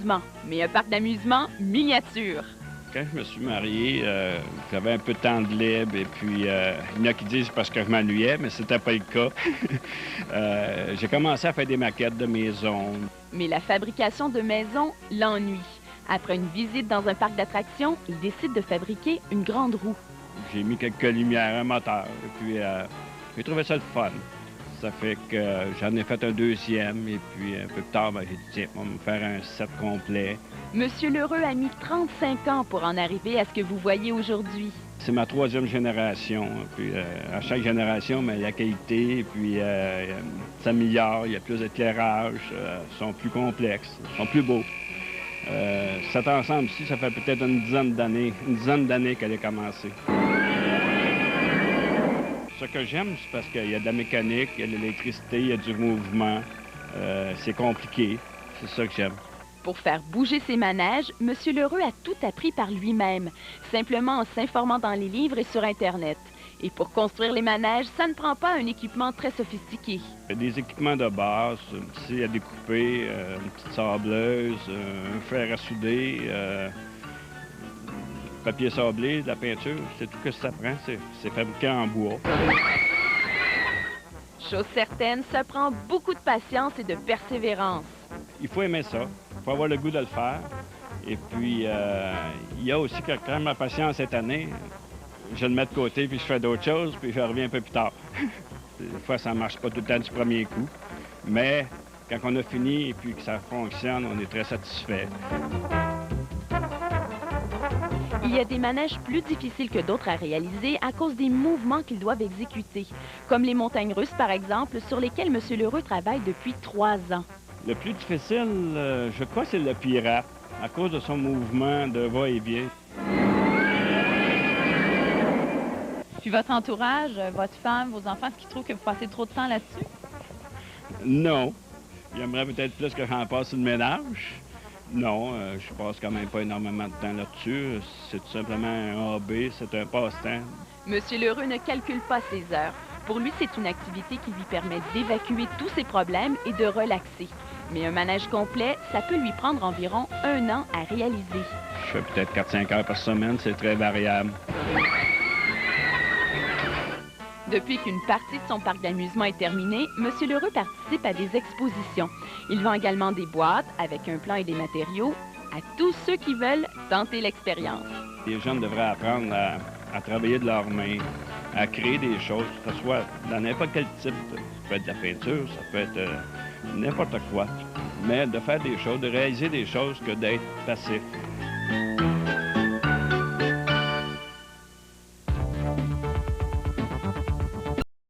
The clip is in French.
d'amusement, mais un parc d'amusement miniature. Quand je me suis marié, j'avais un peu de temps de libre et puis il y en a qui disent parce que je m'ennuyais, mais c'était pas le cas. J'ai commencé à faire des maquettes de maisons. Mais la fabrication de maisons l'ennuie. Après une visite dans un parc d'attractions, il décide de fabriquer une grande roue. J'ai mis quelques lumières, un moteur, et puis j'ai trouvé ça le fun. Ça fait que j'en ai fait un deuxième, et puis un peu plus tard, j'ai dit, tiens, on va me faire un set complet. Monsieur L'Heureux a mis 35 ans pour en arriver à ce que vous voyez aujourd'hui. C'est ma troisième génération. Puis, à chaque génération, mais la qualité, puis s'améliore, il y a plus d'éclairage, sont plus complexes, sont plus beaux. Cet ensemble-ci, ça fait peut-être une dizaine d'années qu'elle a commencé. Ce que j'aime, c'est parce qu'il y a de la mécanique, il y a de l'électricité, il y a du mouvement. C'est compliqué. C'est ça que j'aime. Pour faire bouger ses manèges, Monsieur L'Heureux a tout appris par lui-même, simplement en s'informant dans les livres et sur Internet. Et pour construire les manèges, ça ne prend pas un équipement très sophistiqué. Il y a des équipements de base, une scie à découper, une petite sableuse, un fer à souder, papier sablé, de la peinture, c'est tout ce que ça prend, c'est fabriqué en bois. Chose certaine, ça prend beaucoup de patience et de persévérance. Il faut aimer ça, il faut avoir le goût de le faire. Et puis, il y a aussi que quand ma patience cette année, je le mets de côté, puis je fais d'autres choses, puis je reviens un peu plus tard. Des fois, ça ne marche pas tout le temps du premier coup. Mais quand on a fini et puis que ça fonctionne, on est très satisfait. Il y a des manèges plus difficiles que d'autres à réaliser à cause des mouvements qu'ils doivent exécuter, comme les montagnes russes, par exemple, sur lesquelles M. L'Heureux travaille depuis 3 ans. Le plus difficile, je crois, c'est le pirate, à cause de son mouvement de va-et-vient. Puis votre entourage, votre femme, vos enfants, est-ce qu'ils trouvent que vous passez trop de temps là-dessus? Non. J'aimerais peut-être plus que j'en passe sur le ménage. Non, je passe quand même pas énormément de temps là-dessus. C'est tout simplement un hobby, c'est un passe-temps. Monsieur L'Heureux ne calcule pas ses heures. Pour lui, c'est une activité qui lui permet d'évacuer tous ses problèmes et de relaxer. Mais un manège complet, ça peut lui prendre environ 1 an à réaliser. Je fais peut-être 4-5 heures par semaine, c'est très variable. Depuis qu'une partie de son parc d'amusement est terminée, M. L'Heureux participe à des expositions. Il vend également des boîtes avec un plan et des matériaux à tous ceux qui veulent tenter l'expérience. Les jeunes devraient apprendre à travailler de leurs mains, à créer des choses, que ce soit dans n'importe quel type. Ça peut être de la peinture, ça peut être n'importe quoi. Mais de faire des choses, de réaliser des choses que d'être passif.